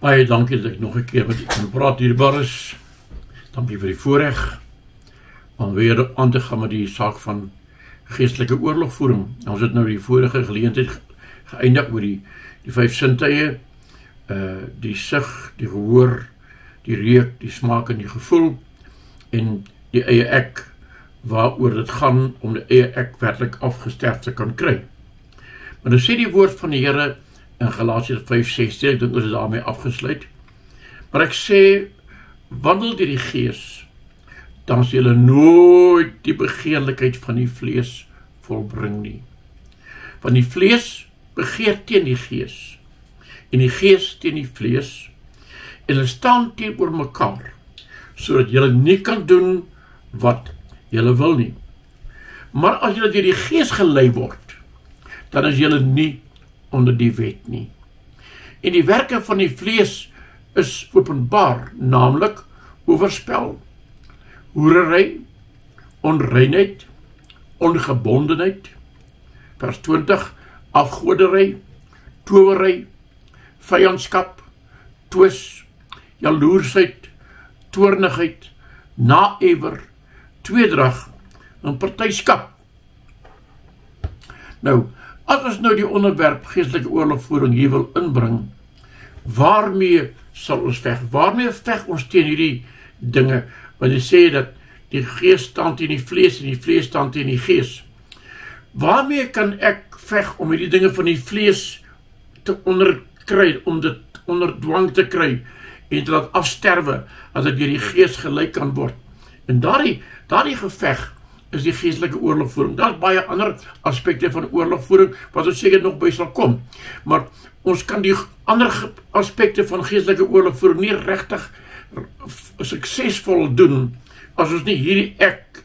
Baie dankie dat ek nog 'n keer met u kan praat hierbaar is. Dankie vir die voorreg om weer aan te gaan met die saak van geestelike oorlogvoering. Ons het nou die vorige geleentheid geëindig oor die 5 sintuie, die sig, die gehoor, die reuk, die smaak en die gevoel, en die eie ek, waaroor dit gaan om die eie ek werklik afgesterf te kan kry. Maar nou sê die woord van die Here in Galasiërs 5:16, ek dink ons is daarmee afgesluit, maar ek sê, wandel deur die Gees, dan sal julle nooit die begeerlikheid van die vlees volbring nie. Want die vlees begeer teen die Gees, en die Gees teen die vlees, en hulle staan teenoor mekaar, sodat julle nie kan doen wat julle wil nie. Maar as julle deur die Gees gelei word, dan is julle nie onder die wet nie. En die werke van die vlees is openbaar, naamlik oorspel, hoerery, onreinheid, ongebondenheid, vers 20, afgodery, towery, vyandskap, twis, jaloersheid, toornigheid, naëwer, tweedrag en partyskap. Nou, as ons nou die onderwerp geestelike oorlogvoering hier wil inbring, waarmee sal ons veg? Waarmee veg ons teen hierdie dinge? Want jy sê dat die Gees staan teen die vlees en die vlees staan teen die Gees. Waarmee kan ek veg om hierdie dinge van die vlees te onderkry, om dit onder dwang te kry en te laat afsterwe, as ek deur die Gees gelei kan word? En daardie geveg is die geestelike oorlogvoering. Daar is baie ander aspekte van oorlogvoering, wat ons seker nog by sal kom. Maar ons kan die ander aspekte van geestelike oorlogvoering nie regtig suksesvol doen, as ons nie hierdie ek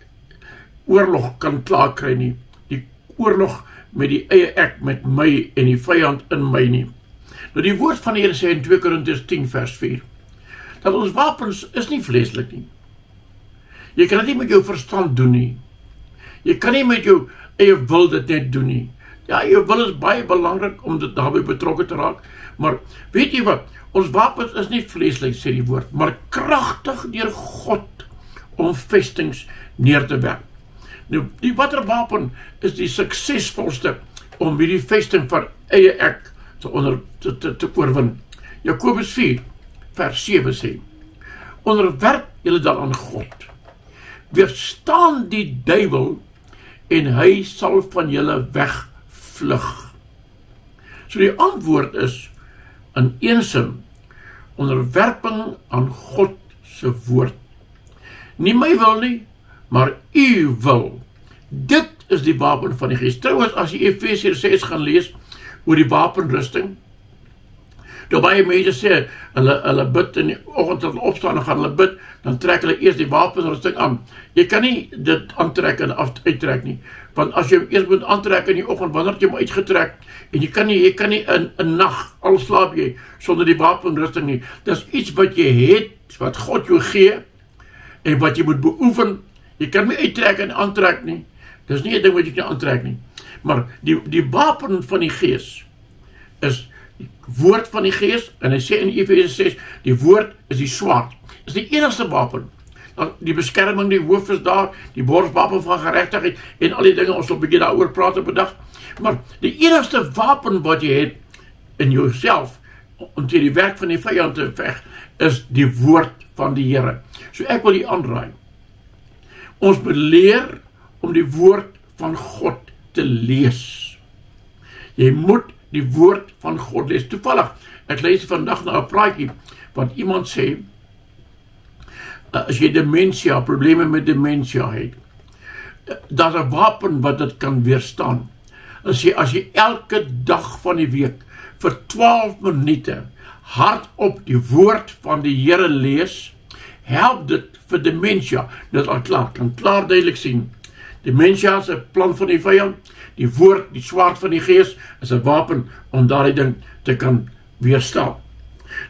oorlog kan klaar kry nie. Die oorlog met die eie ek, met my en die vyand in my nie. Nou die woord van die Here sê in 2 Korintiërs 10 vers 4, dat ons wapens is nie vleeslik nie. Jy kan dit nie met jou verstand doen nie. Jy kan nie met jou eie wil dit net doen nie. Ja, jou wil is baie belangrik om dit daarbij betrokke te raak, maar weet jy wat, ons wapens is nie vleeslik, sê die woord, maar kragtig deur God om vestings neer te werp. Nou, die watter wapen is die suksesvolste om hierdie vesting van eie ek te oorwin? Jakobus 4 vers 7 sê, onderwerp julle dan aan God, weerstaan die duiwel en hy sal van julle wegvlug. So die antwoord is in een sin onderwerping aan God se woord. Nie my wil nie, maar u wil. Dit is die wapen van die Gees. Trouwens, as jy Efesiërs 6 gaan lees oor die wapenrusting, daar baie mense sê, hulle bid in die oggend as hulle opstaan en gaan hulle bid, dan trek hulle eers die wapenrusting aan. Jy kan nie dit aantrek en uittrek nie, want as jy hom eers moet aantrek in die oggend, wanneer jy hom uitgetrek, en jy kan nie in nag, al slaap jy, sonder die wapenrusting nie. Dis iets wat jy het, wat God jou gee, en wat jy moet beoefen. Jy kan nie uittrek en aantrek nie. Dis nie 'n ding wat jy kan aantrek nie. Maar die wapen van die Gees is die woord van die Gees, en hy sê in Efesiërs 6, die woord is die swaard. Is die enigste wapen. Die beskerming, die hoof is daar, die borswapen van geregtigheid, en al die dinge, ons sal 'n bietjie daaroor praat op 'n dag. Maar die enigste wapen wat jy het in jouself, om teen die werk van die vyand te veg, is die woord van die Here. So ek wil die aanraai. Ons moet leer om die woord van God te lees. Jy moet die woord van God lees. Toevallig, ek lees vandag na 'n praatjie, wat iemand sê, as jy dementia, probleme met dementia het, daar's 'n wapen wat dit kan weerstaan. As jy elke dag van die week vir 12 minute hardop die woord van die Here lees, help dit vir dementia. Dit kan klaar duidelik sien. Dementia is 'n plan van die vyand. Die woord, die swaard van die Gees, is 'n wapen om daardie ding te kan weerstaan.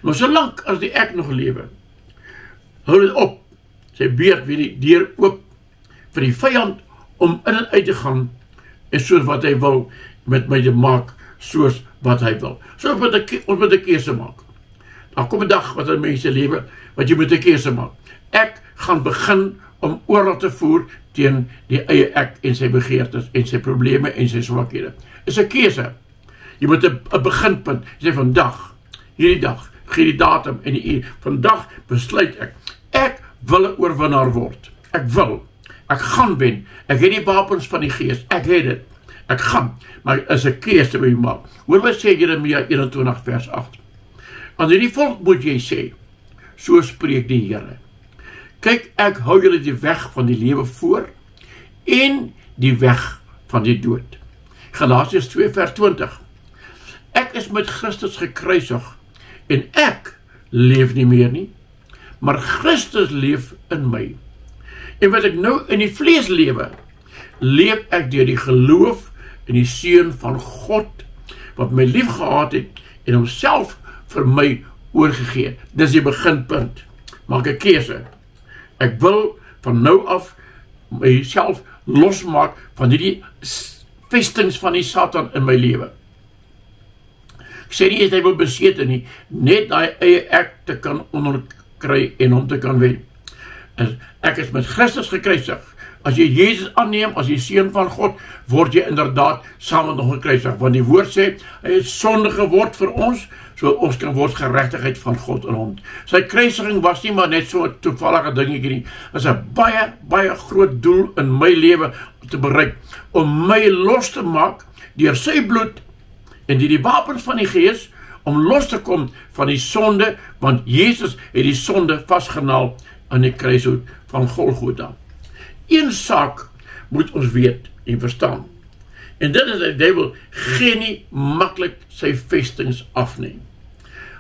Maar solank as die ek nog lewe, hou dit op. Sy beurt weer die deur oop vir die vyand om in en uit te gaan, en soos wat hy wil met my te maak, soos wat hy wil. So ons moet 'n keuse maak. Daar kom 'n dag wat in mense lewe, wat jy moet 'n keuse maak. Ek gaan begin om oorlog te voer teen die eie ek en sy begeertes en sy probleme en sy swakhede. Is 'n keuse. Jy moet 'n beginpunt. Jy sê vandag, hierdie dag, gee die datum en die uur. Vandag besluit ek wil 'n oorwinnaar word. Ek gaan wen. Ek het die wapens van die Gees. Ek het dit. Ek gaan. Maar is 'n keuse wat jy maak. Hoor wat sê Jeremia 21 vers 8. Aan hierdie volk moet jy sê, so spreek die Here. Kyk, ek hou julle die weg van die lewe voor en die weg van die dood. Galasiërs 2 vers 20. Ek is met Christus gekruisig en ek leef nie meer nie, maar Christus leef in my. En wat ek nou in die vlees lewe, leef ek deur die geloof in die Seun van God, wat my lief gehad het en homself vir my oorgegee. Dis die beginpunt. Maak 'n keuse. Ek wil van nou af myself losmaak van hierdie vestings van die Satan in my lewe. Ek sê nie hy wil besete nie, net daai eie ek te kan onderkry en hom te kan wen. Ek is met Christus gekruisig. As jy Jesus aanneem as die Seun van God, word jy inderdaad saam met hom gekruisig, want die woord sê, hy het sonde geword vir ons, so ons kan word geregtigheid van God in hom. Sy kruisiging was nie maar net so 'n toevallige dingetjie nie, was 'n baie, baie groot doel in my lewe te bereik, om my los te maak deur sy bloed en deur die wapens van die Gees, om los te kom van die sonde, want Jesus het die sonde vasgenaal aan die kruishout van Golgotha. Een saak moet ons weet en verstaan, en dit is dat die duiwel gee nie maklik sy vestings afneem.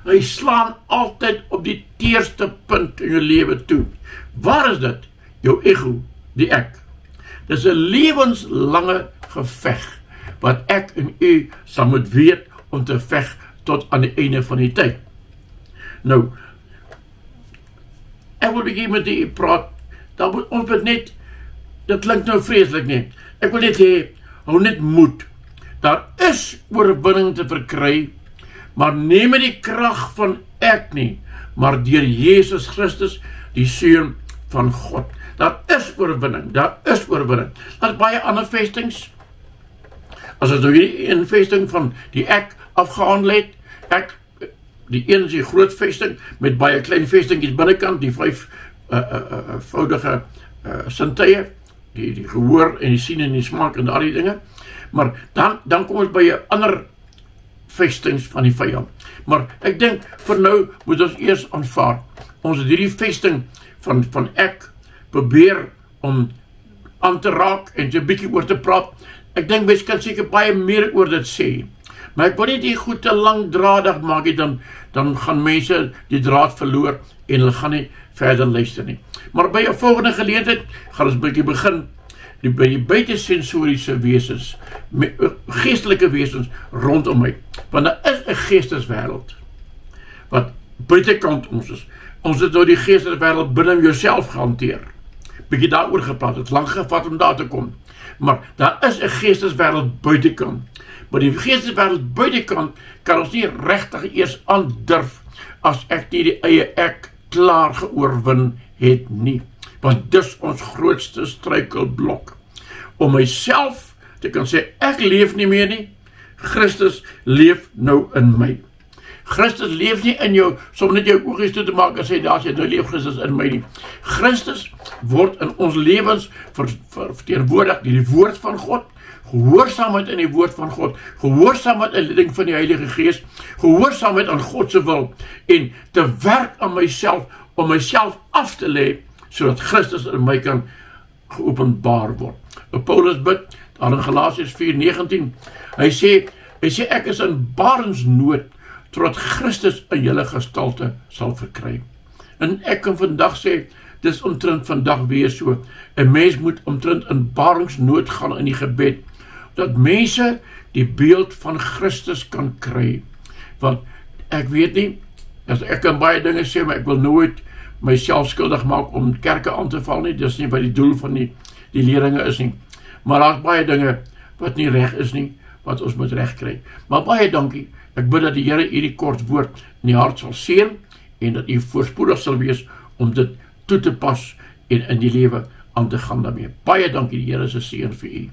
Hy slaan altyd op die teerste punt in jou lewe toe. Waar is dit? Jou ego, die ek. Dis 'n lewenslange geveg, wat ek en u sal moet weet om te veg tot aan die einde van die tyd. Nou, ek wil begin met die praat, ons moet net, dit klink nou vreeslik net, ek wil net hê, hou net moed, daar is oorwinning te verkry, maar neem die krag van ek nie, maar deur Jesus Christus, die Seun van God. Daar is oorwinning, daar is oorwinning. Daar is baie ander vestings. As ons nou hierdie een vesting van die ek afgehandel het, die een is die groot vesting, met baie klein vestingkies binnekant, die 5 voudige sintuie, die gehoor en die sien en die smaak en daardie dinge, maar dan kom ons by 'n ander vestings van die vyand. Maar ek dink, vir nou moet ons eers aanvaar, ons het hierdie vesting van ek probeer om aan te raak en so 'n bietjie oor te praat. Ek dink mens kan seker baie meer oor dit sê, maar ek wil nie die goed te langdradig maak nie, dan gaan mense die draad verloor en hulle gaan nie verder luister nie. Maar by 'n volgende geleentheid gaan ons 'n bietjie begin by die buitesensoriese wesens, geestelike wesens rondom my, want daar is 'n geesteswêreld wat buitekant ons is. Ons het nou die geesteswêreld binne jouself gehanteer. Bietjie daaroor gepraat, het lang gevat om daar te kom. Maar daar is 'n geesteswêreld buitekant. Maar die geesteswêreld buitekant kan ons nie regtig eers aandurf as ek nie die eie ek klaar geoorwin het nie. Want dis ons grootste struikelblok. Om myself te kan sê, ek leef nie meer nie, Christus leef nou in my. Christus leef nie in jou, som net jou oogies toe te maak en sê, daar sê, nou leef Christus in my nie. Christus word in ons lewens verteenwoordig deur die woord van God, gehoorsaamheid in die woord van God, gehoorsaamheid in die leiding van die Heilige Gees, gehoorsaamheid aan God se wil, en te werk aan myself, om myself af te lê, sodat Christus in my kan geopenbaar word. Paulus bid, daar in Galasiërs 4:19, hy sê ek is in barensnood, totdat Christus in julle gestalte sal verkry. En ek kan vandag sê, dis omtrent vandag weer so, 'n mens moet omtrent in baringsnood gaan in die gebed, dat mense die beeld van Christus kan kry. Want ek weet nie, ek kan baie dinge sê, maar ek wil nooit myself skuldig maak om kerke aan te val nie, dis nie wat die doel van die leringe is nie. Maar daar is baie dinge wat nie reg is nie, wat ons moet regkry. Maar baie dankie. Ek bid dat die Here hierdie kort woord in die hart sal seën en dat u voorspoedig sal wees om dit toe te pas en in die lewe aan te gaan daarmee. Baie dankie, die Here se seën vir u.